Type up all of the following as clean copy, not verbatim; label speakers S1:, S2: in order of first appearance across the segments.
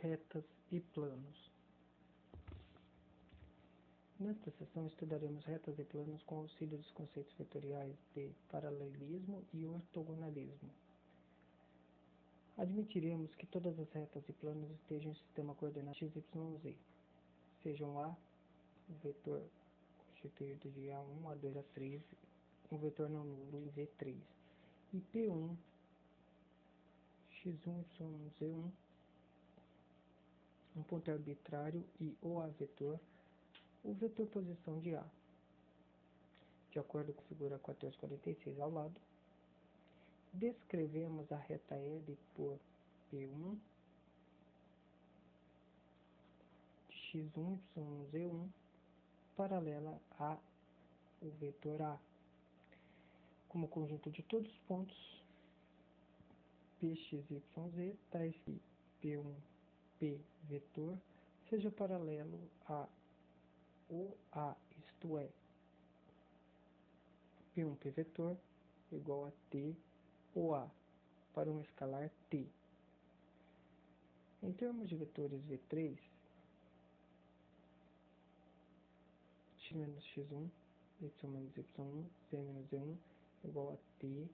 S1: retas e planos. Nesta sessão estudaremos retas e planos com auxílio dos conceitos vetoriais de paralelismo e ortogonalismo. Admitiremos que todas as retas e planos estejam em sistema coordenado x, y, z. Sejam A, o vetor constituído de A1, A2, A3, um vetor não nulo em V3, e P1, x1, y1, z1, um ponto arbitrário e OA vetor, o vetor posição de A. De acordo com a figura 1446 ao lado, descrevemos a reta L por P1, x1, y1, z1, paralela a o vetor A, como conjunto de todos os pontos Px, y, z, tais que P1, P vetor, seja paralelo a OA, isto é, P1, P vetor igual a T, OA, para um escalar T. Em termos de vetores V3, x menos x1, y menos y1, z menos z1 igual a T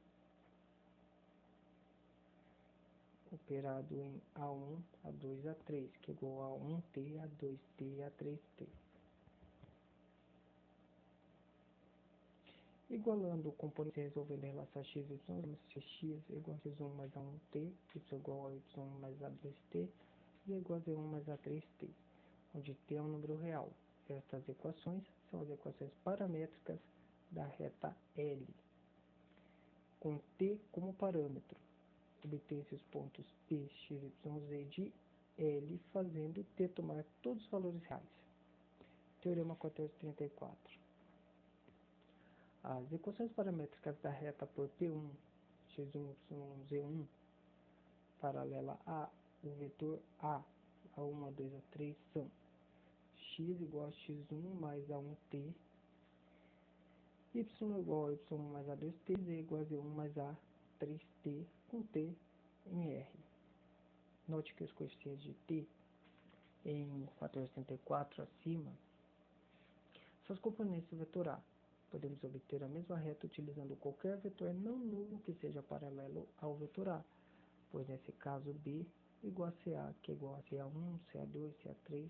S1: operado em A1, A2, A3, que é igual a 1T, A2T, A3T. Igualando o componente resolvendo a relação x, y, se x é igual a x1 mais a1T, y igual a y mais a2T, z igual a z1 mais a3T, onde T é um número real. Estas equações são as equações paramétricas da reta L, com T como parâmetro. Obtém-se os pontos P, X, Y, Z de L, fazendo T tomar todos os valores reais. Teorema 1434. As equações paramétricas da reta por P1, X1, Y1, Z1, paralela a o vetor A, A1, A2, A3, são x igual a x1 mais a1t, y igual a y mais a2t, z igual a z1 mais a3t, com t em R. Note que os coeficientes de t em 1434 acima são os componentes do vetor A. Podemos obter a mesma reta utilizando qualquer vetor não nulo que seja paralelo ao vetor A, pois nesse caso B igual a CA, que é igual a CA1, CA2, CA3.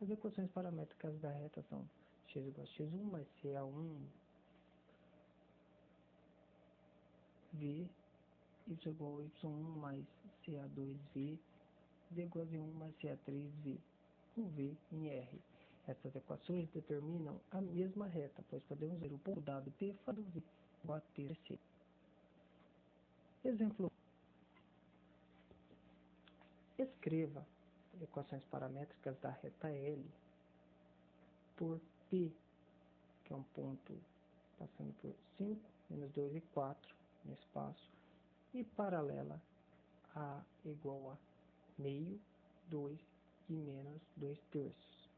S1: As equações paramétricas da reta são x igual a x1 mais CA1 V, y igual a y1 mais CA2V, z igual a z1 mais CA3V, com V em R. Essas equações determinam a mesma reta, pois podemos ver o ponto dado P fazendo V igual a TC. Exemplo: escreva equações paramétricas da reta L por P, que é um ponto passando por 5, menos 2 e 4 no espaço, e paralela a igual a meio, 2 e menos 2 terços.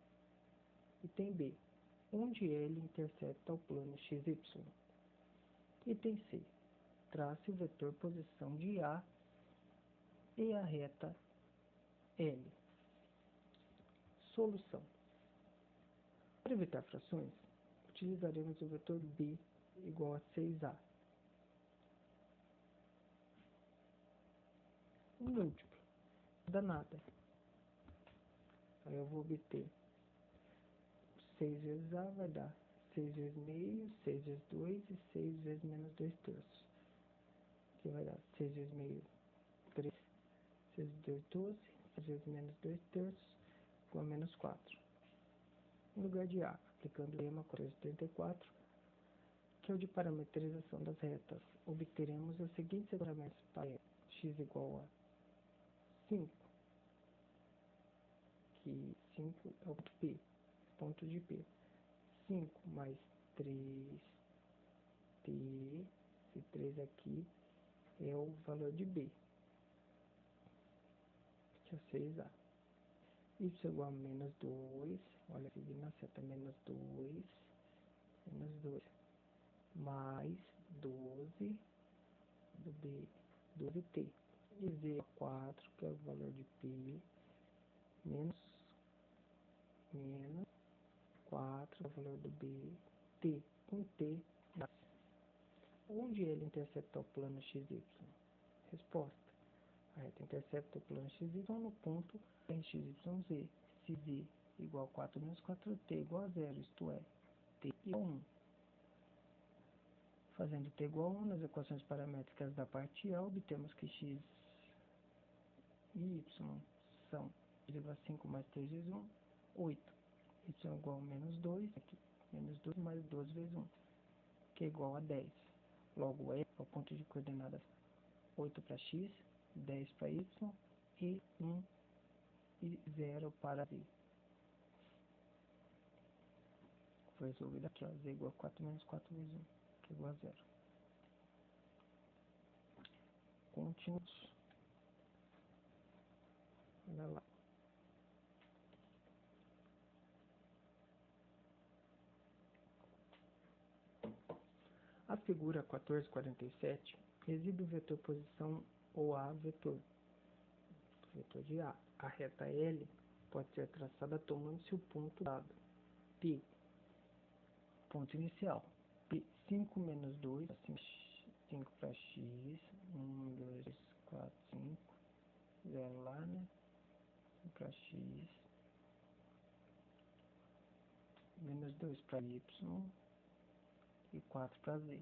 S1: Item B, onde L intercepta o plano XY. Item C, trace o vetor posição de A e a reta L. Solução. Para evitar frações, utilizaremos o vetor B igual a 6A. Um múltiplo, não dá nada. Aí eu vou obter 6 vezes A vai dar 6 vezes meio, 6 vezes 2 e 6 vezes menos 2 terços. Que vai dar 6 vezes meio, 3, 6 vezes 2, 12, 6 vezes menos 2 terços, igual a menos 4. Em lugar de A, aplicando o teorema 1434, que é o de parametrização das retas, obteremos os seguintes equações para x igual a 5, que 5 é o P, ponto de P. 5 mais 3T, esse 3 aqui é o valor de B, que é 6A. Y igual a menos 2, olha aqui na seta, menos 2, mais 12 do B, 12T. E Z é 4, que é o valor de P, menos 4, o valor do B, T, com T, onde ele intercepta o plano XY? Resposta. A reta intercepta o plano XY no ponto RXYZ, se Z igual a 4 menos 4, T igual a 0, isto é, T igual a 1. Fazendo T igual a 1 nas equações paramétricas da parte A, obtemos que X e Y são 5 mais 3 vezes 1, 8. Y igual a menos 2, aqui, menos 2 mais 12 vezes 1, que é igual a 10. Logo, E é o ponto de coordenadas 8 para X, 10 para Y e 1 e 0 para Z. Foi resolvido aqui, ó, Z igual a 4 menos 4 vezes 1, que é igual a 0. Continuamos. Olha lá. A figura 1447 exibe o vetor posição OA vetor de A. A reta L pode ser traçada tomando-se o ponto dado P, ponto inicial, P 5 menos 2, 5 para X, 1, 2, 3, 4, 5, 0 lá, né? 5 para X, menos 2 para Y e 4 para Z.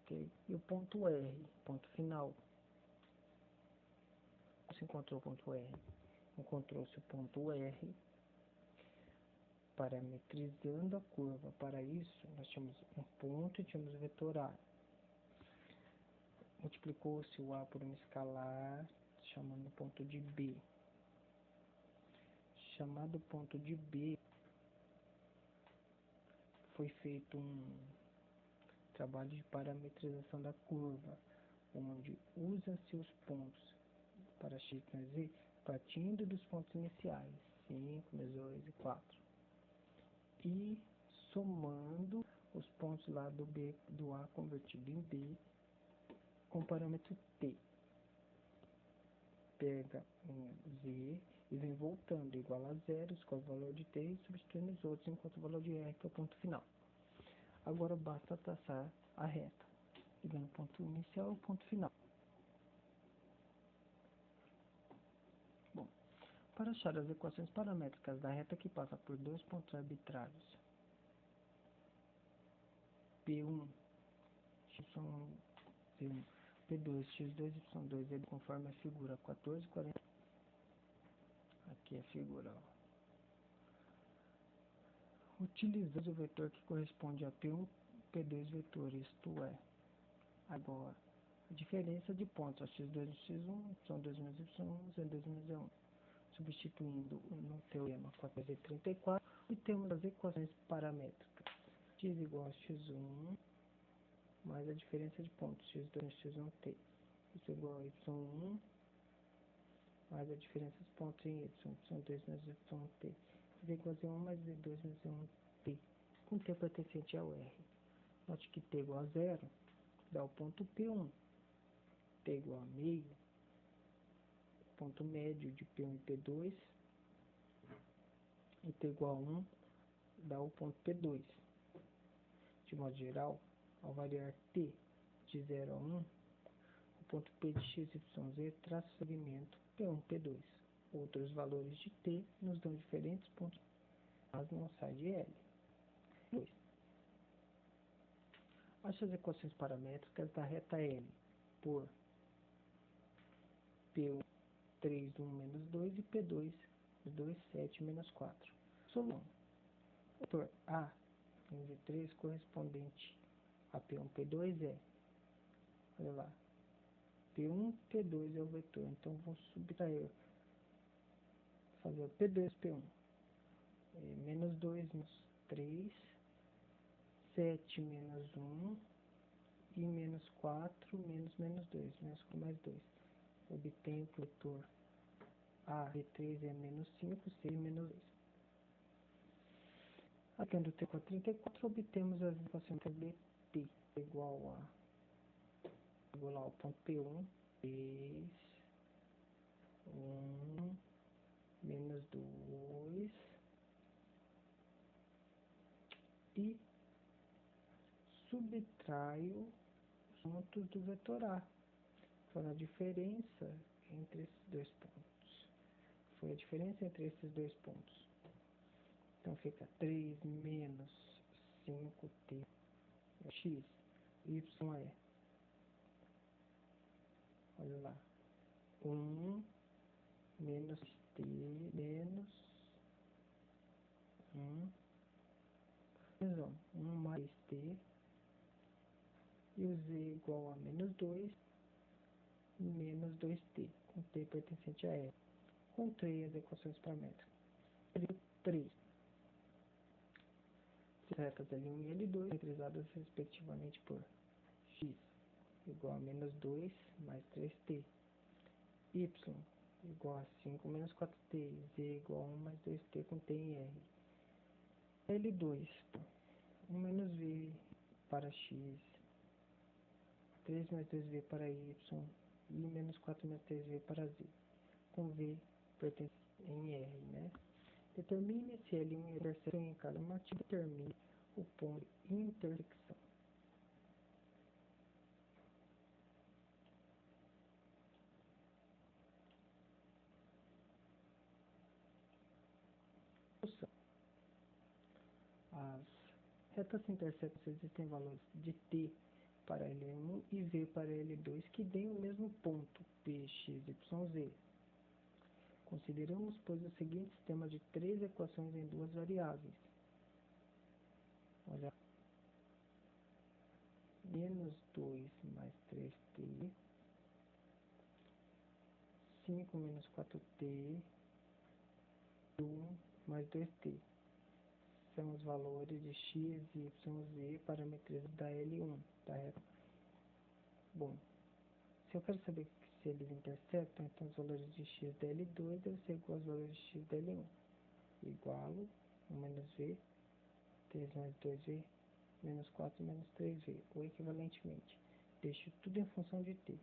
S1: Okay? E o ponto R, ponto final. Você encontrou o ponto R? Encontrou-se o ponto R parametrizando a curva. Para isso, nós tínhamos um ponto e tínhamos o vetor A. Multiplicou-se o A por um escalar, chamando o ponto de B. Chamado ponto de B, foi feito um trabalho de parametrização da curva, onde usa-se os pontos para X mais Z partindo dos pontos iniciais, 5, menos 2 e 4. E somando os pontos lá do B, do A convertido em B, com o parâmetro T. Pega um Z e vem voltando igual a 0, escolhe o valor de T e substitui nos outros, enquanto o valor de R, que é o ponto final. Agora basta traçar a reta, ligando o ponto inicial e o ponto final. Bom, para achar as equações paramétricas da reta que passa por dois pontos arbitrários, P1, Y1, Z1, P2, X2, Y2, conforme a figura 1440. Aqui é a figura, ó. Utilizamos o vetor que corresponde a P1, P2 vetor, isto é, agora, a diferença de pontos, X2 e X1, Y2 menos Y1, Z2 menos Z1. Substituindo no teorema 434, e temos as equações paramétricas. X igual a X1, mais a diferença de pontos, X2 menos X1T. Isso igual a Y1, mais a diferença dos pontos em Y, Y2 menos Y1T. Z igual a Z1 mais Z2 menos Z1T, com T pertencente ao R. Note que T igual a 0 dá o ponto P1. T igual a meio, ponto médio de P1 e P2. E T igual a 1 dá o ponto P2. De modo geral, ao variar T de 0 a 1, o ponto P de x, y, z traça o segmento P1, P2. Outros valores de T nos dão diferentes pontos, mas não sai de L. 2. Ache as equações paramétricas da reta L por P1, 3, 1, menos 2 e P2, 2, 7, menos 4. Solução. O vetor A em V3 correspondente a P1, P2 é, olha lá, P1, P2 é o vetor, então vou subtrair, fazer o P2, P1, menos 2, menos 3, 7, menos 1, e menos 4, menos 2, menos 4 mais 2. Obtenho que o vetor A, V3 é menos 5, 6, menos 2. Atendo o T434, obtemos as equações BT igual ao ponto P1, 3, 1, menos 2 e subtraio os pontos do vetor A. Foi a diferença entre esses dois pontos. Foi a diferença entre esses dois pontos. Então fica 3 menos 5t é x, y é, olha lá, 1 menos t menos 1, então, 1 mais t, e o z igual a menos 2 menos 2t, com t pertencente a R. Encontrei as equações paramétricas. 3. Retas L1 e L2, represadas respectivamente por x igual a menos 2 mais 3t, y igual a 5 menos 4t, z igual a 1 mais 2t com t em R. L2, 1 menos v para x, 3 mais 2v para y, e menos 4 menos 3v para z, com v pertence em R, né? Determine se L1 intersecção em cada motivo, determine o ponto de intersecção. As retas intersectam se existem valores de t para L1 e v para L2 que deem o mesmo ponto, P, X, Y, Z. Consideramos, pois, o seguinte sistema de 3 equações em 2 variáveis. Olha, menos 2 mais 3t, 5 menos 4t, 1 mais 2t. São os valores de x, y, z parametrizados da L1, da reta. Bom, se eu quero saber se eles intersectam, então os valores de x da L2 devem ser iguais aos valores de x da L1. Igualo 1 menos v, 3 mais 2v, menos 4 menos 3v, ou equivalentemente. Deixo tudo em função de t.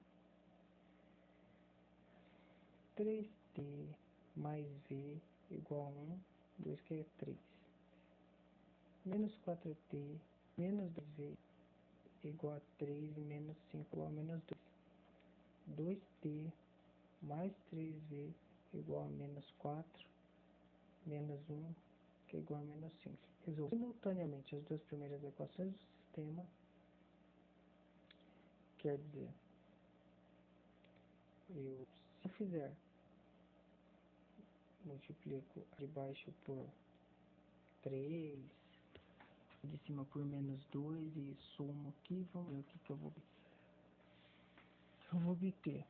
S1: 3t mais v igual a 1, 2 que é 3. Menos 4t menos 2v igual a 3 e menos 5 igual a menos 2. 2t mais 3v igual a menos 4, menos 1, que é igual a menos 5. Resolvo simultaneamente as duas primeiras equações do sistema, quer dizer, se eu fizer, multiplico de baixo por 3, de cima por menos 2 e somo aqui, vamos ver o que eu vou obter. Eu vou obter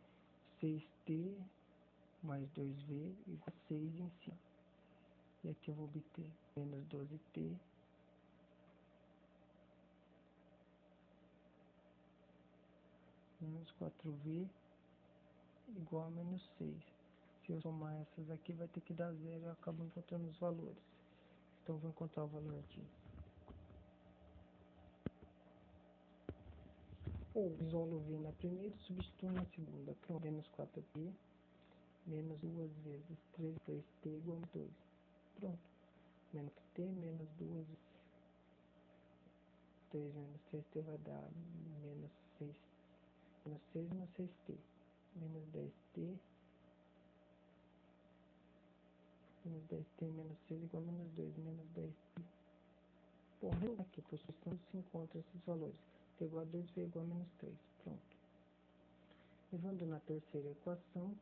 S1: 6t mais 2v igual a 6 em cima. E aqui eu vou obter menos 12t menos 4v igual a menos 6. Se eu somar essas aqui, vai ter que dar zero e eu acabo encontrando os valores. Então, eu vou encontrar o valor aqui. Ou isolo v na primeira e substituo na segunda. Pronto, menos 4t menos 2 vezes 3t igual a 2. Pronto. Menos t menos 2, 3 menos 3t vai dar menos 6. Menos 6 menos 6t. Menos 10t. Menos 10t menos 6 igual a menos 2. Menos 10t. Bom, aqui, por substituição, se encontra esses valores. T igual a 2, V igual a menos 3. Pronto. Levando na terceira equação,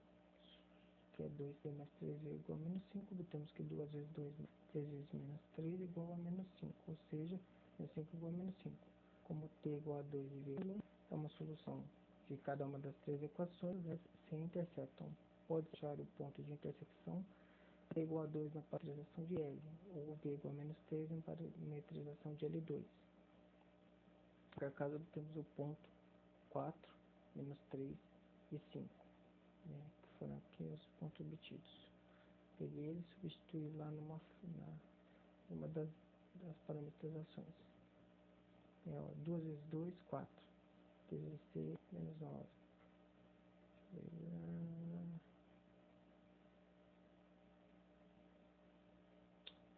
S1: que é 2t mais 3v igual a menos 5, obtemos que 2 vezes 2, 3 vezes menos 3 igual a menos 5, ou seja, menos 5 igual a menos 5. Como t igual a 2 e v é uma solução de cada uma das três equações, se intersectam. Pode achar o ponto de intersecção t igual a 2 na parametrização de L, ou v igual a menos 3 na parametrização de L2. Em qualquer caso, obtemos o ponto 4, menos 3 e 5. Né, que foram aqui os pontos obtidos. Peguei ele e substituí lá numa das parametrizações. 2 vezes 2, 4. 3 vezes 6, menos 9.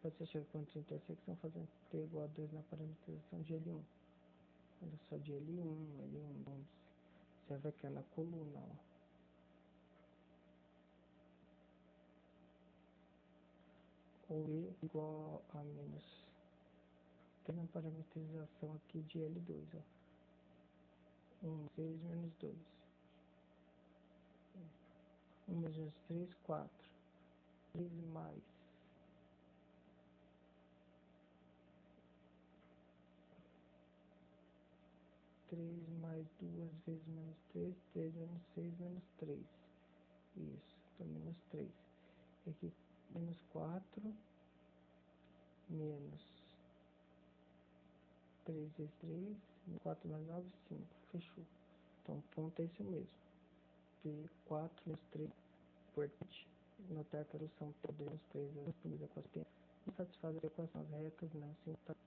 S1: Você chega ao ponto de intersecção fazendo t igual a 2 na parametrização de L1. Olha só, de L1, vamos observa aqui na coluna, ó. O E igual a menos t na parametrização aqui de L2, ó. 6 menos 2. 1 menos 3, 4. 3 mais 3 mais 2 vezes menos 3, 3 menos 6 menos 3. Isso, então menos 3. Aqui, menos 4, menos 3 vezes 3, 4 mais 9, 5. Fechou. Então, o ponto é esse mesmo. P4 menos 3. Importante notar que a solução P2 menos 3 das primeiras equações não satisfaz as equações retas, não simultâneas.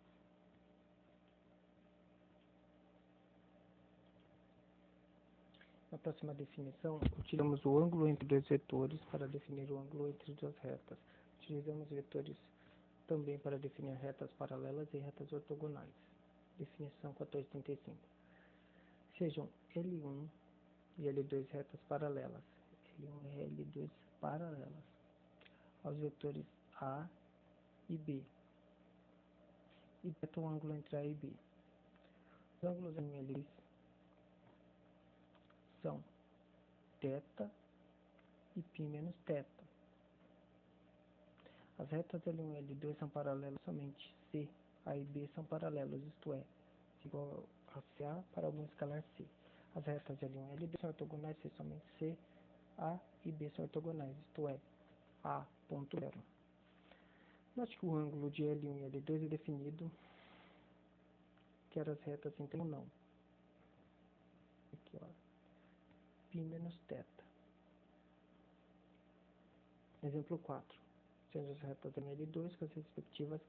S1: Na próxima definição, utilizamos o ângulo entre dois vetores para definir o ângulo entre duas retas. Utilizamos vetores também para definir retas paralelas e retas ortogonais. Definição 1435. Sejam L1 e L2 retas paralelas. L1 e L2 paralelas aos vetores A e B. E beta o ângulo entre A e B. Os ângulos em L2 são θ e π menos θ. As retas L1 e L2 são paralelas somente C. A e B são paralelos, isto é, igual a CA para algum escalar C. As retas L1 e L2 são ortogonais se somente C, A e B são ortogonais, isto é, A ponto zero. Note que o ângulo de L1 e L2 é definido, quer as retas então ou não. Aqui, ó, π menos θ. Exemplo 4. Sendo as retas L1 e L2 com as respectivas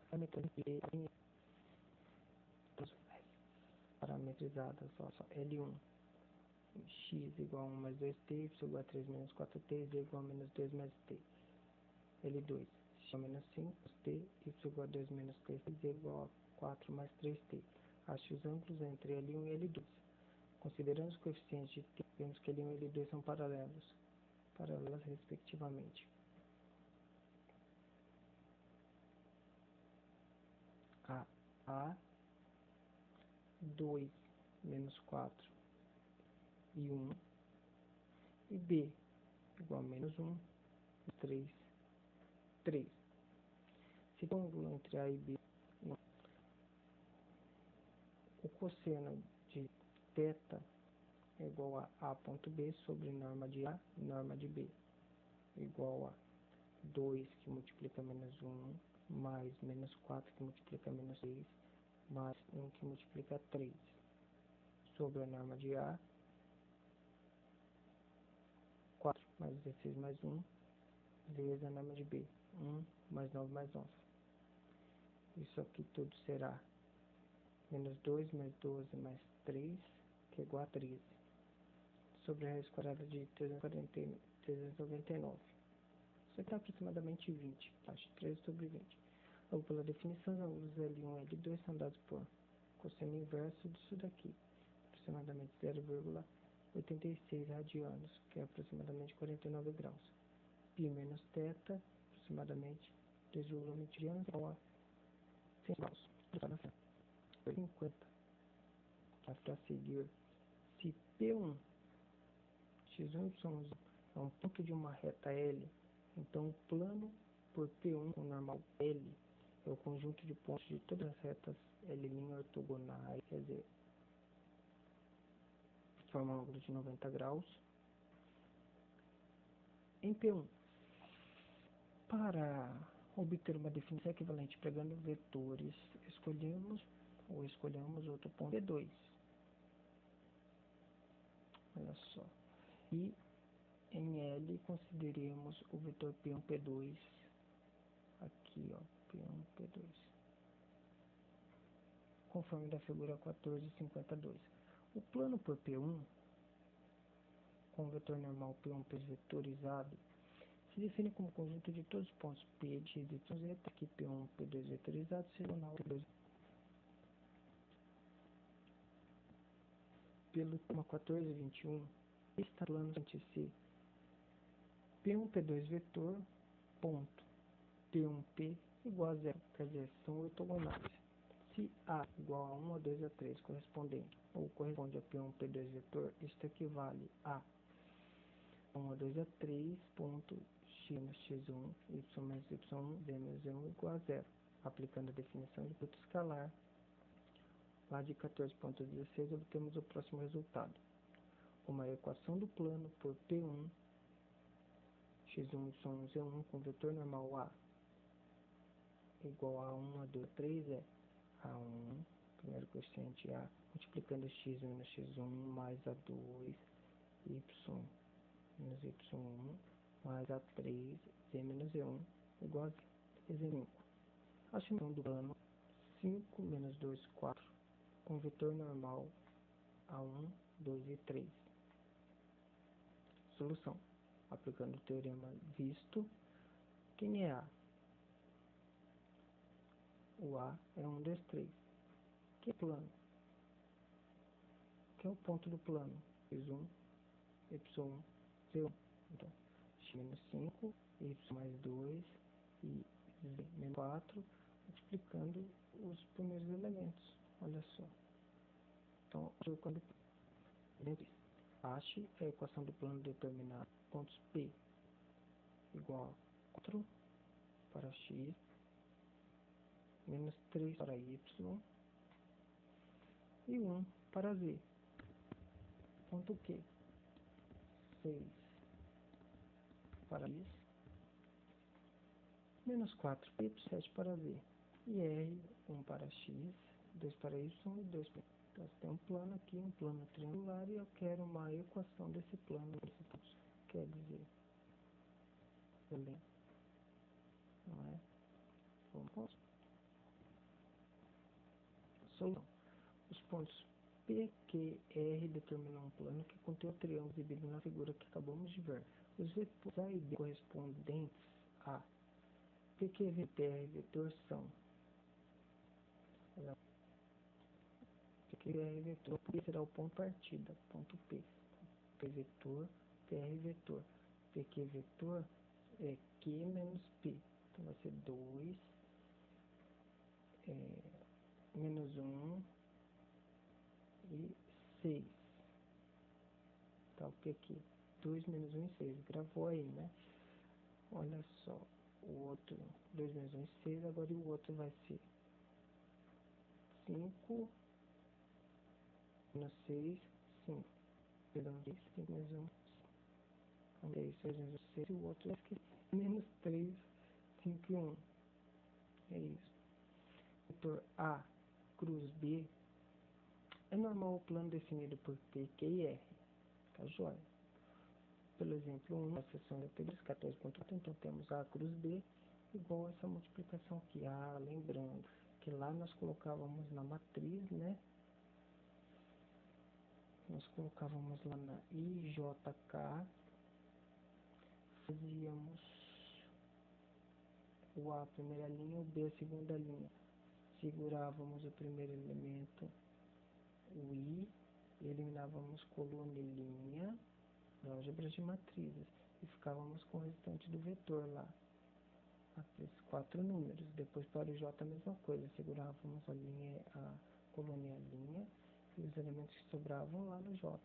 S1: parametrizadas, ó, só L1 x igual a 1 mais 2t, y igual a 3 menos 4t, z igual a menos 2 mais t. L2 x menos 5t, y igual a 2 menos 3t, z igual a 4 mais 3t. Ache os ângulos entre L1 e L2. Considerando os coeficientes de t, vemos que L1 e L2 são paralelas respectivamente. A 2 menos 4 e 1 e B igual a menos 1 e 3, 3. Se o ângulo entre A e B, o cosseno de θ é igual a ponto B sobre norma de A e norma de B, igual a 2 que multiplica menos 1, mais menos 4 que multiplica menos 6, mais 1 que multiplica 3, sobre a norma de A, 4 mais 16 mais 1, vezes a norma de B, 1 mais 9 mais 11. Isso aqui tudo será menos 2 mais 12 mais 3, que é igual a 13, sobre a raiz quadrada de 399. Isso aqui é aproximadamente 20, acho 13 sobre 20. Logo, pela definição, os ângulos L1 e L2 são dados por cosseno inverso disso daqui, aproximadamente 0,86 radianos, que é aproximadamente 49 graus. Π menos θ, aproximadamente 2,20 anos, igual a 100 graus. 50. Para seguir, se P1, x1, y é um ponto de uma reta L, então o plano por P1 com normal L é o conjunto de pontos de todas as retas L' ortogonais, quer dizer, forma um ângulo de 90 graus. Em P1, para obter uma definição equivalente pegando vetores, escolhemos outro ponto P2. Olha só. E em L, consideremos o vetor P1, P2. Aqui, ó, P1, P2. Conforme da figura 1452. O plano por P1, com o vetor normal P1, P vetorizado, se define como conjunto de todos os pontos P de x, y, z, aqui P1, P2 vetorizados, diagonal P2. Pelo tema 1421, está plano entre si P1, P2 vetor, ponto, P1P igual a zero, quer dizer, são ortogonais. Se A igual a 1, a 2, a 3 corresponde a P1, P2 vetor, isto equivale a 1, a 2, a 3, ponto, x menos x1, y menos y1, z menos z1 igual a zero. Aplicando a definição de produto escalar, lá de 14.16, obtemos o próximo resultado. Uma equação do plano por P1, x1, y1, z1 com vetor normal A igual a 1, a 2, a 3 é A1, primeiro quociente A, multiplicando x menos x1 mais A2, y menos y1 mais A3, z menos z1 igual a 5. A simulação do plano 5 menos 2, 4, com vetor normal A1, 2 e 3. Solução. Aplicando o teorema visto, quem é A? O A é 1, 2, 3. Que plano? Que é o ponto do plano? x1, y1, z1. Então, x menos 5, y mais 2 e z menos 4, multiplicando os primeiros elementos. Olha só. Então, quando ache a equação do plano determinar pontos P igual a 4 para x, menos 3 para y e 1 para z. Ponto Q, 6 para x, menos 4 para y, 7 para z. E R, 1 para x, 2 para y e 2 para. Então, você tem um plano aqui, um plano triangular, e eu quero uma equação desse plano. Quer dizer, não é? Vamos. Solução. Os pontos P, Q, R determinam um plano que contém o triângulo exibido na figura que acabamos de ver. Os vetores A e B correspondentes a P, Q, V, P, R vetor são P, Q, R vetor, P será o ponto partida, ponto P. P vetor, PR vetor. PQ vetor é Q menos P. Então vai ser 2 menos 1 e 6. Tá, o PQ. 2 menos 1 e 6. Gravou aí, né? Olha só. O outro, 2 menos 1 e 6. Agora o outro vai ser 5 menos 6, 5. Perdão, 5 menos 1. 6 menos 6 e o outro vai ser menos 3, 5 e 1. É isso. Vetor A cruz B é normal o plano definido por P, Q e R. Tá joia? Pelo exemplo 1, na seção de 14.4, então temos A cruz B igual a essa multiplicação aqui. Lembrando que lá nós colocávamos na matriz, né? Nós colocávamos lá na IJK, fazíamos o A a primeira linha, o B a segunda linha. Segurávamos o primeiro elemento, o I, e eliminávamos coluna e linha, álgebras de matrizes, e ficávamos com o restante do vetor lá. Esses 4 números. Depois para o J a mesma coisa, segurávamos a linha, a coluna e a linha, e os elementos que sobravam lá no J.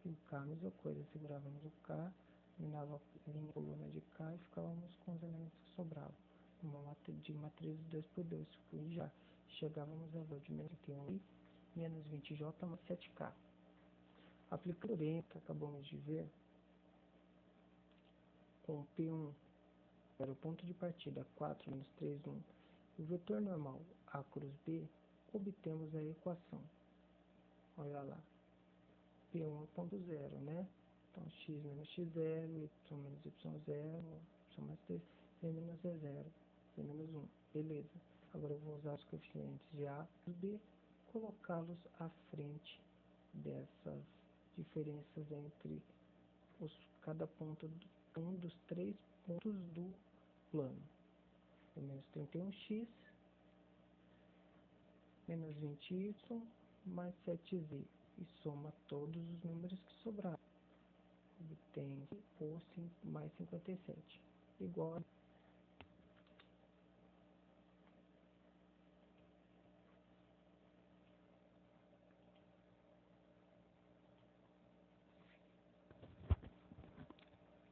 S1: E o K a mesma coisa, segurávamos o K, eliminava a linha e coluna de K e ficávamos com os elementos que sobravam. Uma de matrizes 2x2, e já chegávamos a valor de menos 21i, menos 20j mais 7k. Aplicando o teorema que acabamos de ver, com P1 era o ponto de partida 4 menos 3, 1, e o vetor normal A cruz B, obtemos a equação. Olha lá, P1 é ponto zero, né? Então, x menos x0, y menos y0, y mais 3, z menos z0, z menos 1. Beleza. Agora eu vou usar os coeficientes de A e B, colocá-los à frente dessas diferenças entre cada ponto, um dos 3 pontos do plano. É menos 31x menos 20y mais 7z. E soma todos os números que sobraram. Obtém o mais 57 igual a...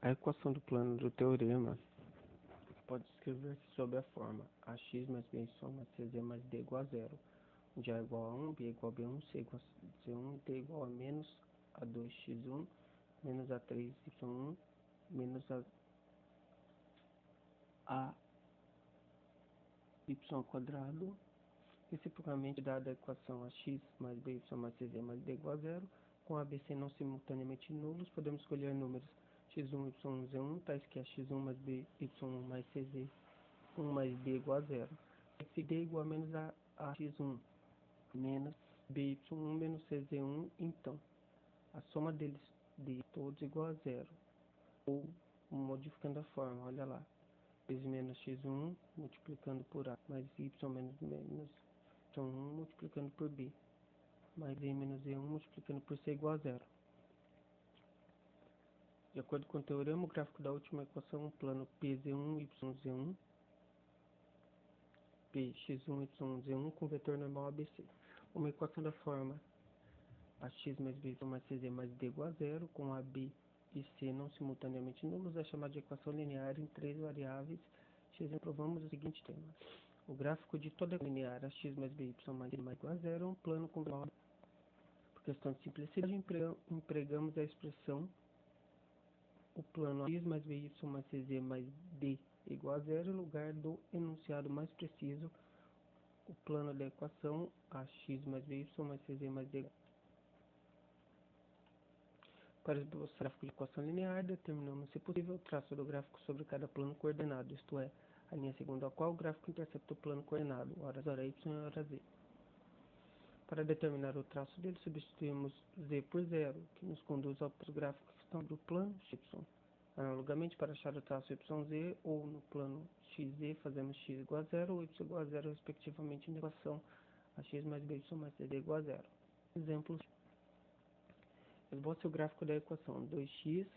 S1: A equação do plano do teorema pode escrever-se sob a forma ax mais b soma cz mais d igual a zero, onde a é igual a 1, b é igual a b1, c igual a c1, d igual a menos a2x1, menos a3y1, menos a y quadrado, reciprocamente dada a equação ax mais by mais cz mais d igual a zero, com a b e c não simultaneamente nulos, podemos escolher números x1, y1, z1, tais que a x1 mais b, y1 mais cz, 1 mais b igual a zero. Fd igual a menos a x1 menos by1 menos cz1, então a soma deles de todos igual a zero. Ou modificando a forma, olha lá, vezes menos x1 multiplicando por a, mais y menos y1 multiplicando por b, mais e menos e1 multiplicando por c igual a zero. De acordo com o teorema, o gráfico da última equação, o plano PZ1, YZ1, PX1, YZ1 com vetor normal ABC. Uma equação da forma ax mais b mais cz mais d igual a zero, com a b e c não simultaneamente nulos, é chamada de equação linear em 3 variáveis. X, provamos o seguinte tema. O gráfico de toda linear ax mais by mais c mais igual a zero é um plano com vetor. Por questão de simplicidade, empregamos a expressão o plano x mais by mais cz mais d igual a zero em lugar do enunciado mais preciso, o plano da equação ax mais by mais cz mais d. Para esboçar o gráfico de equação linear, determinamos, se possível, o traço do gráfico sobre cada plano coordenado, isto é, a linha segundo a qual o gráfico intercepta o plano coordenado, ora y e ora z. Para determinar o traço dele, substituímos z por zero, que nos conduz ao gráfico que estão do plano y. Analogamente, para achar o traço yz, ou no plano xz, fazemos x igual a zero ou y igual a zero, respectivamente, na equação ax mais by mais cz igual a zero. Exemplos. Esboce o gráfico da equação 2x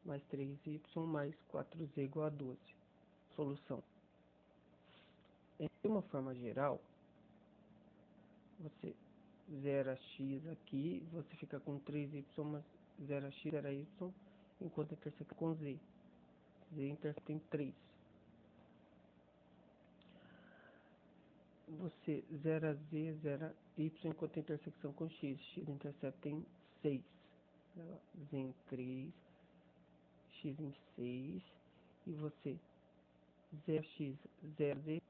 S1: mais 3y mais 4z igual a 12. Solução. Em uma forma geral, você zera x aqui, você fica com 3y mais zera x, zera y, enquanto intersecta com z. Z intercepta em 3. Você zera z, zera y, enquanto a intersecção com x. X intercepta em 6. Z em 3, x em 6. E você zera x, zera z,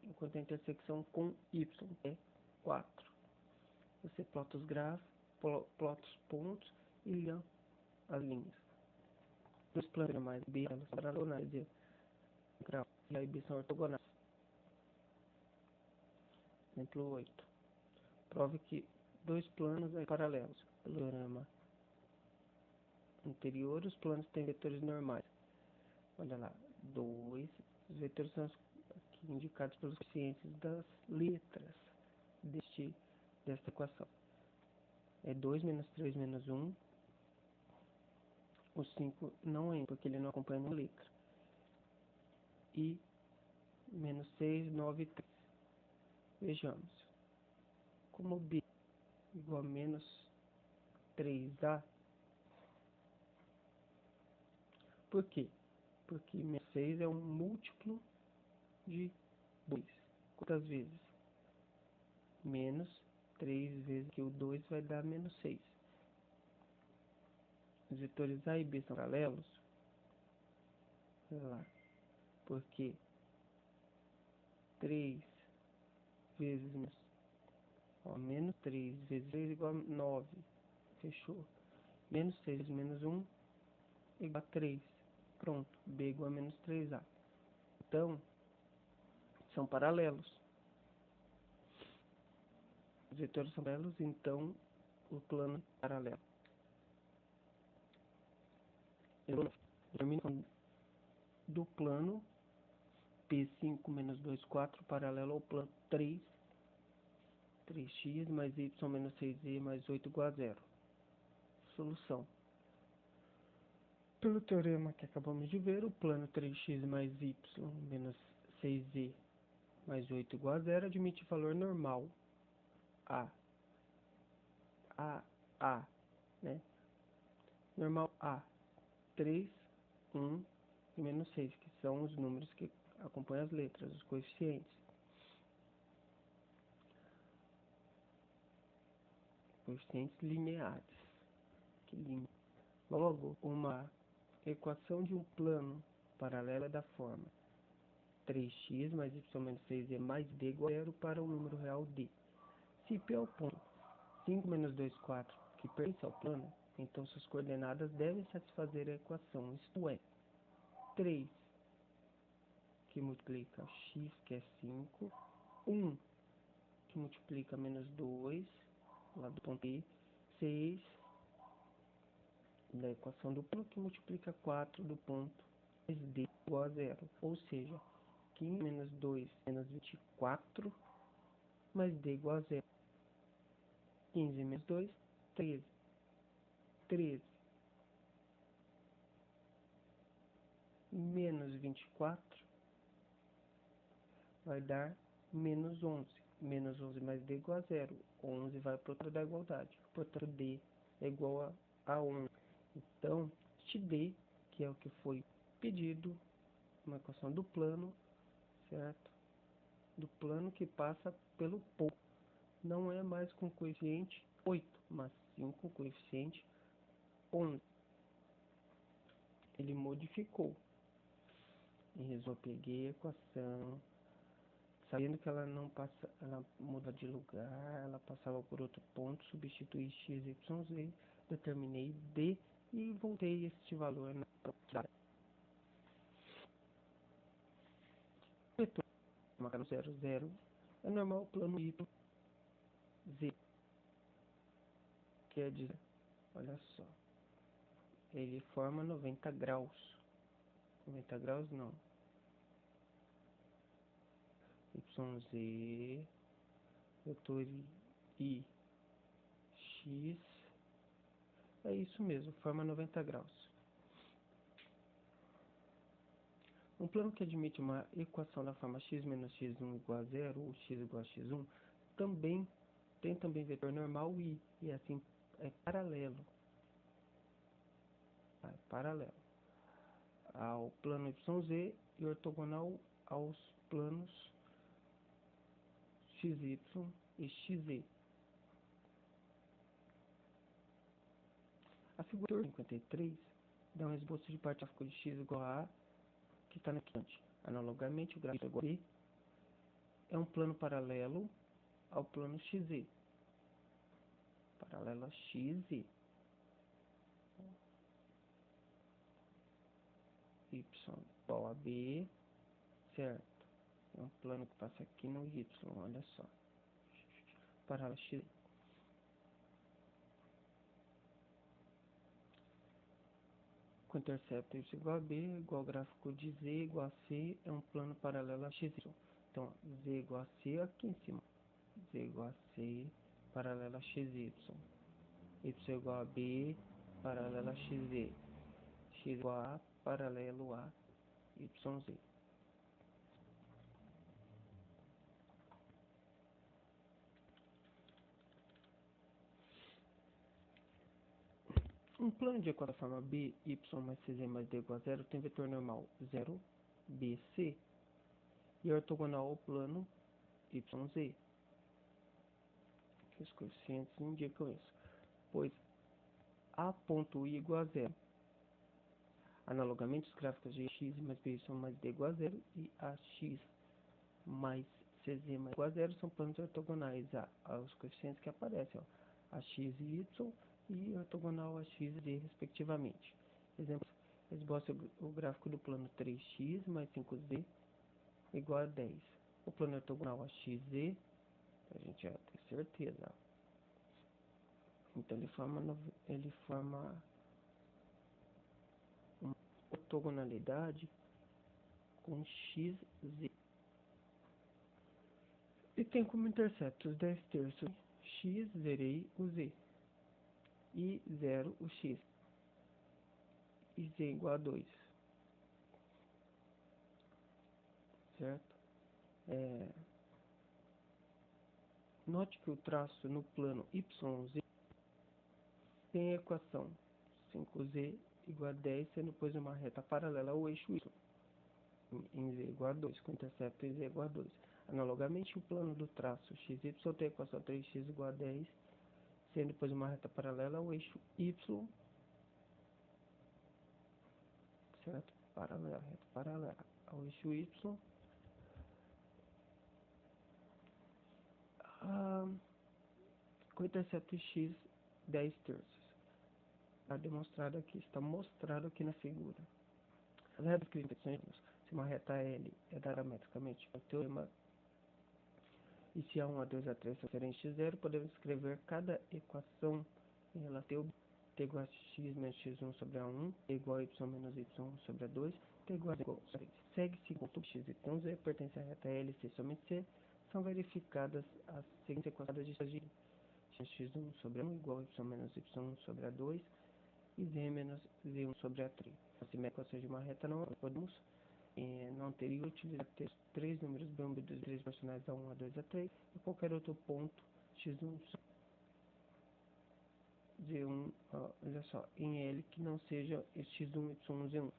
S1: enquanto a intersecção com y é 4. Você plota os gráficos, plota os pontos e liga as linhas. Os planos mais B são ortogonais e A e B são ortogonais. Exemplo 8. Prove que dois planos são paralelos. Pelo teorema anterior, os planos têm vetores normais. Olha lá, 2. Os vetores são aqui indicados pelos coeficientes das letras desta equação. É 2 menos 3 menos 1. O 5 não é, porque ele não acompanha nenhuma letra. E menos 6, 9 e 3. Vejamos. Como B igual a menos 3A. Por quê? Porque menos 6 é um múltiplo de 2. Quantas vezes? Menos 3 vezes que o 2 vai dar menos 6. Os vetores A e B são paralelos? Olha lá. Porque 3 vezes menos 3 vezes 3 igual a 9. Fechou. Menos 6 vezes menos 1 igual a 3. Pronto. B igual a menos 3A. Então, são paralelos. Os vetores são paralelos, então o plano é paralelo. Determina do plano P5 menos 2, 4, paralelo ao plano 3x mais y menos 6z mais 8 igual a 0. Solução. Pelo teorema que acabamos de ver, o plano 3x mais y menos 6z mais 8 igual a 0 admite valor normal A, né? Normal A, 3, 1 e menos 6, que são os números que acompanham as letras, os coeficientes. Coeficientes lineares. Logo, uma equação de um plano paralelo é da forma 3x mais y menos 6z mais d igual a 0 para o número real d. Se P é o ponto 5 menos 2, 4 que pertence ao plano, então suas coordenadas devem satisfazer a equação, isto é, 3 que multiplica x, que é 5, 1 que multiplica menos 2, lá do ponto P, 6 da equação do plano que multiplica 4 do ponto mais d igual a 0, ou seja, 15 menos 2 menos 24 mais d igual a 0. 15 menos 2, 13. 13 menos 24 vai dar menos 11. Menos 11 mais d igual a 0. 11 vai para o outro da igualdade. Portanto, d é igual a 11. Então, este d, que é o que foi pedido, uma equação do plano, certo? Do plano que passa pelo ponto. Não é mais com coeficiente 8, mas sim com coeficiente 11. Ele modificou. Em resumo, eu peguei a equação, sabendo que ela não passa, ela muda de lugar, ela passava por outro ponto, substituí x, y, z, determinei d e voltei este valor na quantidade. Vetor 0, 0 é normal plano y, z. Quer dizer, olha só, ele forma 90 graus. 90 graus não. YZ, vetor I, X, é isso mesmo, forma 90 graus. Um plano que admite uma equação da forma x menos x1 igual a 0, ou x igual a x1, tem também vetor normal I, e assim é paralelo. É paralelo ao plano YZ e ortogonal aos planos XY e XZ. A figura 53 dá um esboço de parte gráfico de x igual a A, que está na quinte. Analogamente, o gráfico igual a B é um plano paralelo ao plano XZ. Paralelo a XZ. Y igual a B, certo? É um plano que passa aqui no Y, olha só. Paralelo a X. Com intercepto y igual a B, igual ao gráfico de Z igual a C, é um plano paralelo a XY. Então, Z igual a C aqui em cima. Z igual a C, paralelo a XY. Y igual a B, paralelo a XZ. X igual a paralelo a YZ. Um plano de equação da forma B, Y mais CZ mais D igual a 0 tem vetor normal 0, B, C e ortogonal ao plano YZ. Os coeficientes indicam isso, pois A ponto I igual a 0. Analogamente, os gráficos de x mais b mais d igual a 0 e ax mais cz mais igual a 0 são planos ortogonais aos coeficientes que aparecem, ó, ax e y e ortogonal a x e d, respectivamente. Exemplo, esboça o gráfico do plano 3x mais 5z igual a 10. O plano ortogonal a xz, a gente já tem certeza. Ó. Então ele forma uma ortogonalidade com xz. E tem como intercepto os 10 terços x, zerei o z. E 0 o x. E z igual a 2. Certo? Note que o traço no plano YZ tem a equação 5z igual a 10, sendo pois uma reta paralela ao eixo Y, em z igual a 2, com intercepto em z igual a 2. Analogamente, o plano do traço XY tem a equação 3x igual a 10, sendo pois uma reta paralela ao eixo Y, certo? Reta paralela ao eixo Y, com intercepto x 10 terços. Está demonstrado aqui, está mostrado aqui na figura. As retas que se uma reta L é dada metricamente pelo teorema, e se A1, A2, A3 são diferentes de x0, podemos escrever cada equação em relação a t igual a x menos x1 sobre A1, t igual a y menos y1 sobre A2, t igual a z igual a 3. Segue-se que x, y, z pertence à reta L, C somente C, são verificadas as seguintes equações de x1 sobre A1 igual a y menos y1 sobre A2 e z menos z1 sobre A3. Se a equação de uma reta não podemos não teria utilizado três números bâmbidos três racionais A1, A2, A3 e qualquer outro ponto x1, z1, olha só, em L que não seja x1, y1, z1.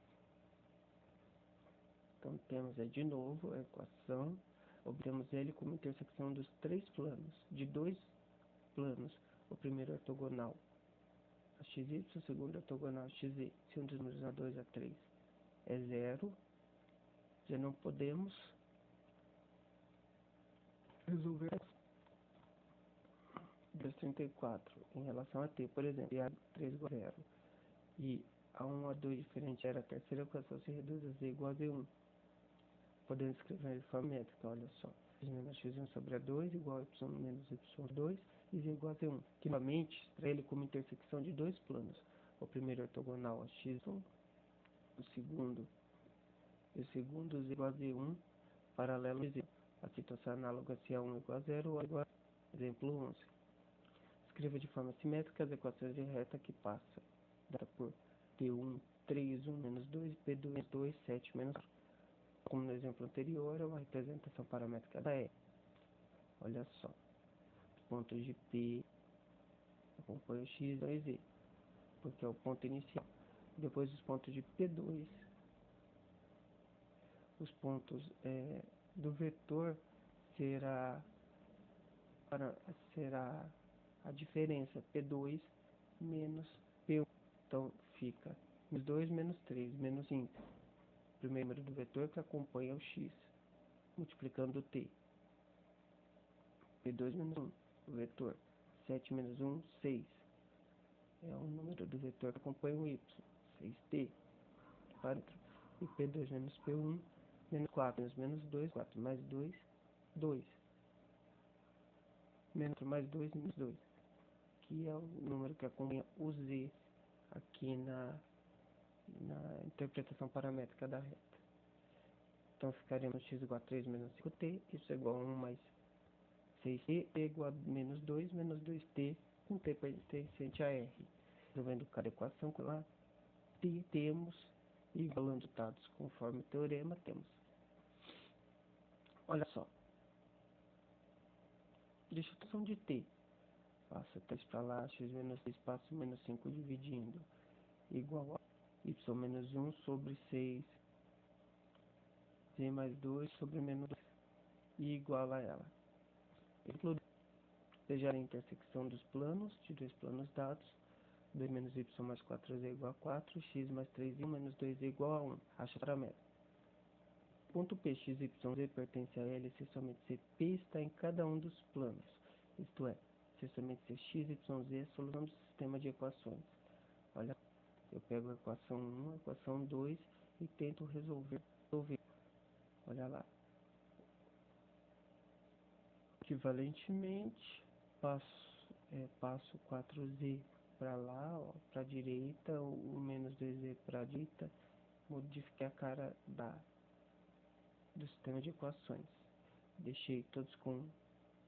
S1: Então temos de novo a equação, obtemos L como intersecção dos três planos, de dois planos, o primeiro ortogonal a xy, o segundo ortogonal a xz. Se um dos números A2, A3 é 0, já não podemos resolver 234 em relação a t, por exemplo, e A3 igual a 0 e A1, A2 diferenciar a terceira equação se reduz a z igual a z1. Podemos escrever de forma métrica, olha só, x menos x1 sobre A2 igual a y menos y sobre 2 e z igual a z1, que novamente extrai ele como intersecção de dois planos, o primeiro ortogonal a x1, o segundo z igual a z1, paralelo a z. A situação análoga se A1 igual a 0 ou igual a exemplo 11. Escreva de forma simétrica as equações de reta que passa dada por P1, 3, 1, menos 2, P2, 2, 7, menos 4. Como no exemplo anterior, é uma representação paramétrica da E. Olha só, os pontos de P acompanham X, Y e Z, porque é o ponto inicial. Depois os pontos de P2, os pontos do vetor será a diferença P2 menos P1. Então fica menos 2 menos 3 menos 5. O primeiro número do vetor que acompanha o x, multiplicando o t. P2 menos 1, o vetor. 7 menos 1, 6. É o número do vetor que acompanha o y, 6t. Parâmetro. E P2 menos P1, menos 4, menos 2, 4, mais 2, 2. Menos mais 2, menos 2. Que é o número que acompanha o z aqui na interpretação paramétrica da reta. Então ficaremos x igual a 3 menos 5t, isso é igual a 1 mais 6t, t igual a menos 2t, com t pertencente a r. Resolvendo cada equação com a t, temos, igualando dados conforme o teorema, temos. Olha só. Distribuição de t. Passa 3 para lá, x menos 6 passa menos 5 dividindo. Igual a y menos 1 sobre 6, z mais 2 sobre menos 2, e igual a ela. Exemplo, seja a intersecção dos planos, de dois planos dados, 2 menos y mais 4z igual a 4, x mais 3y menos 2z igual a 1. Acha a paramétrica. Ponto P, x, y, z pertence a L se somente se P está em cada um dos planos. Isto é, se somente se x, y, z é a solução do sistema de equações. Olha, eu pego a equação 1, a equação 2 e tento resolver. Olha lá. Equivalentemente, passo 4z para lá, para a direita, o menos 2z para a direita, modifiquei a cara do sistema de equações. Deixei todos com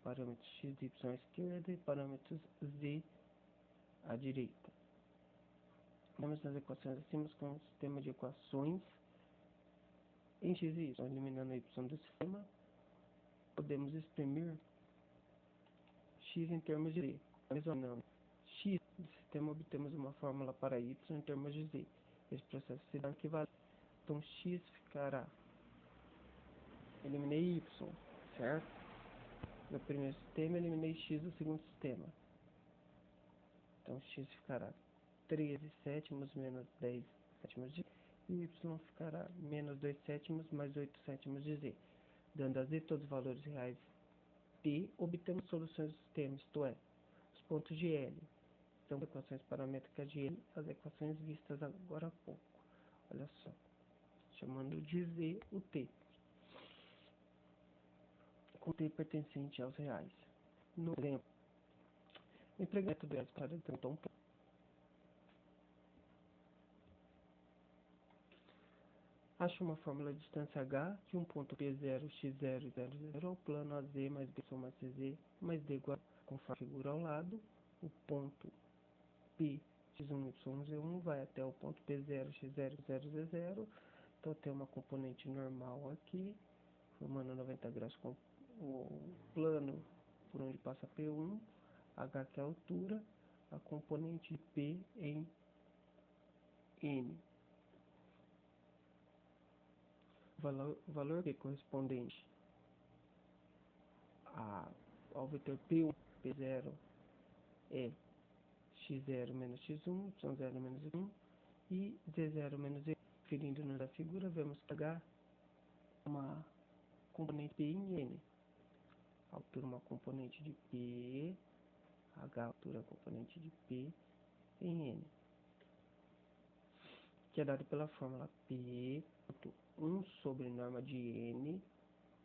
S1: parâmetros x e y à esquerda e parâmetros z à direita. Temos nas equações acima com um sistema de equações em x e y. Eliminando a y do sistema, podemos exprimir x em termos de z. Examinando x do sistema, obtemos uma fórmula para y em termos de z. Esse processo será equivalente. Então x ficará, eliminei y, certo? No primeiro sistema, eliminei x do segundo sistema. Então x ficará 13 sétimos menos 10 sétimos de z, e y ficará menos 2 sétimos mais 8 sétimos de z. Dando a z todos os valores reais t, obtemos soluções do sistema, isto é, os pontos de L. São equações paramétricas de L, as equações vistas agora há pouco. Olha só, chamando de z o t, com t pertencente aos reais. No exemplo, empregando o método para então acho uma fórmula de distância h de um ponto P0, x0 e 0, 0 ao plano AZ mais B mais CZ mais D igual, conforme a figura ao lado. O ponto P, x1, y1, z1 vai até o ponto P0, x0, 0, z0. Então tem uma componente normal aqui, formando 90 graus com o plano por onde passa P1, h que é a altura, a componente P em N. O valor P correspondente ao vetor P1, P0 é x0 menos x1, y0 menos y1 e z0 menos z1. Referindo-nos à figura, vemos que h é uma componente P em N. Altura uma componente de P, h altura componente de P em N, que é dado pela fórmula P 1 sobre norma de N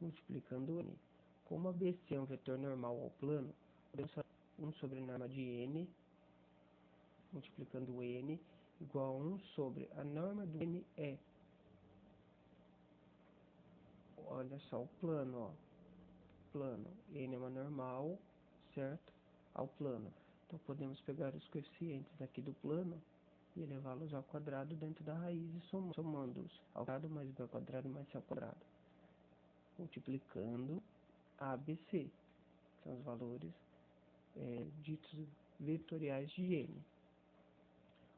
S1: multiplicando N. Como ABC é um vetor normal ao plano, podemos fazer 1 sobre norma de N multiplicando N igual a 1 sobre a norma do N é, olha só, o plano, ó, plano, N é uma normal, certo, ao plano. Então podemos pegar os coeficientes aqui do plano e elevá-los ao quadrado dentro da raiz e somando-os ao quadrado mais b ao quadrado mais c ao quadrado, multiplicando ABC, são os valores ditos vetoriais de N.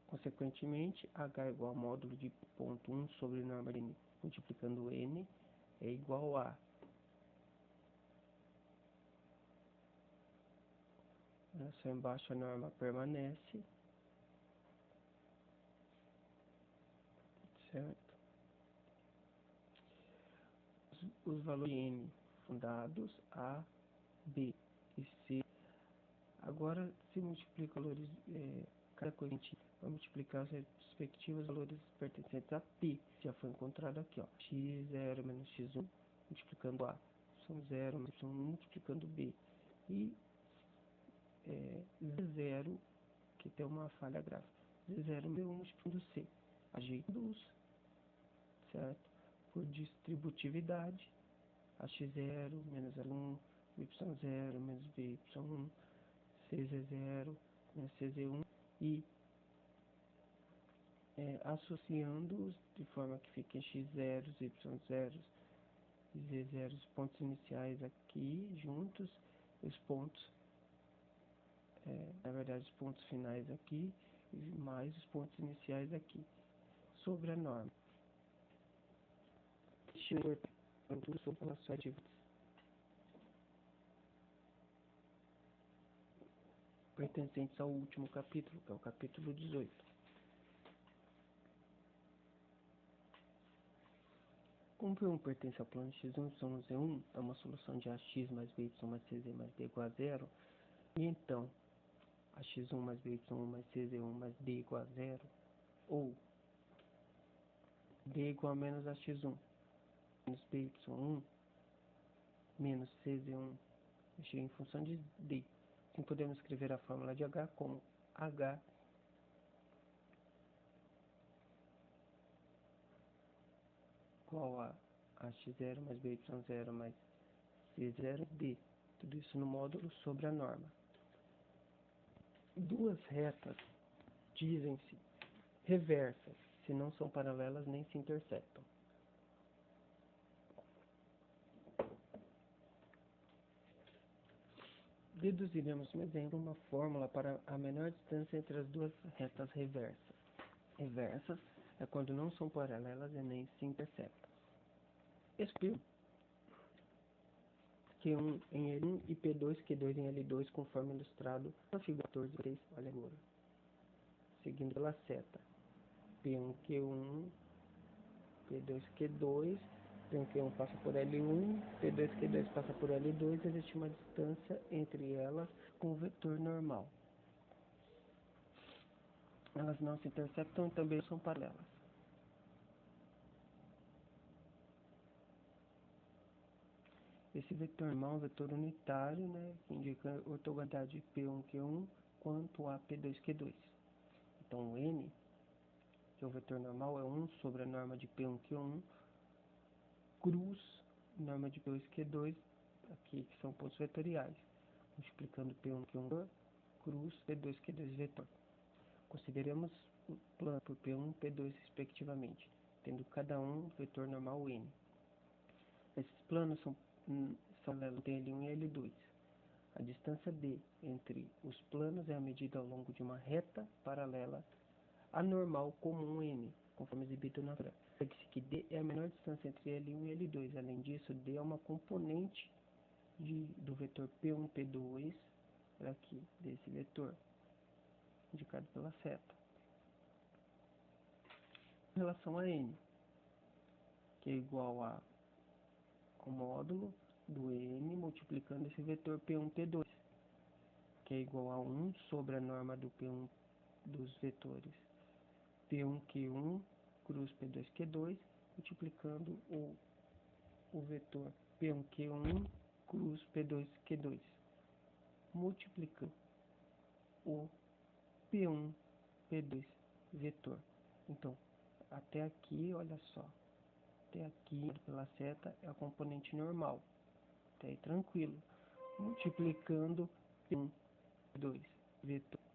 S1: Consequentemente, h é igual ao módulo de ponto 1 sobre norma de N multiplicando N é igual a só embaixo a norma permanece, certo? Os valores de N fundados A, B e C. Agora se multiplica valores, cada coisa a gente vai multiplicar os respectivos valores pertencentes a P. Já foi encontrado aqui, ó, x0 menos x1 multiplicando A, y0 menos y1 multiplicando B, e z0, que tem uma falha gráfica, z0 menos 1 multiplicando C, ajeitando-os, certo, por distributividade, a x0 menos a1, y0 menos by1, cz0 menos cz1, e associando-os de forma que fiquem x0, y0 e z0, os pontos iniciais aqui juntos, os pontos, na verdade os pontos finais aqui, e mais os pontos iniciais aqui, sobre a norma. Tudo sobre relações ativas pertencentes ao último capítulo, que é o capítulo 18. Como P1 pertence ao plano x1, y, z1, é uma solução de ax mais by mais cz mais d igual a zero, e então ax1 mais by1 mais cz1 mais d igual a zero, ou d igual a menos ax1 menos by1 menos cz1, mexer em função de d. Assim podemos escrever a fórmula de h como h igual a AX0 mais BY0 mais C0D. Tudo isso no módulo sobre a norma. Duas retas dizem-se reversas, se não são paralelas nem se interceptam. Deduziremos no exemplo uma fórmula para a menor distância entre as duas retas reversas. Reversas é quando não são paralelas e nem se interceptam. P1 Q1 em L1 e P2 Q2 em L2, conforme ilustrado na figura 14, olha agora. Seguindo pela seta. P1 Q1, P2 Q2, P1 Q1 passa por L1, P2 Q2 passa por L2, existe uma distância entre elas com o vetor normal. Elas não se interceptam e também são paralelas. Esse vetor normal é um vetor unitário, né, que indica a ortogonalidade de P1Q1 quanto a P2Q2. Então, o N, que é o vetor normal, é 1 sobre a norma de P1Q1, cruz norma de P2Q2, aqui que são pontos vetoriais, multiplicando P1Q1 cruz P2Q2 vetor. Consideremos o plano por P1 e P2 respectivamente, tendo cada um vetor normal N. Esses planos são paralelos entre L1 e L2. A distância D entre os planos é a medida ao longo de uma reta paralela anormal comum N, conforme exibido na figura. Segue-se que D é a menor distância entre L1 e L2. Além disso, D é uma componente do vetor P1, P2, aqui, desse vetor, indicado pela seta. Em relação a N, que é igual ao módulo do N multiplicando esse vetor P1, P2, que é igual a 1 sobre a norma do P1 dos vetores P1, Q1, cruz P2, Q2, multiplicando o vetor P1, Q1, cruz P2, Q2, multiplicando o P1, P2 vetor. Então, até aqui, olha só, até aqui pela seta é a componente normal, até aí tranquilo, multiplicando P1, P2 vetor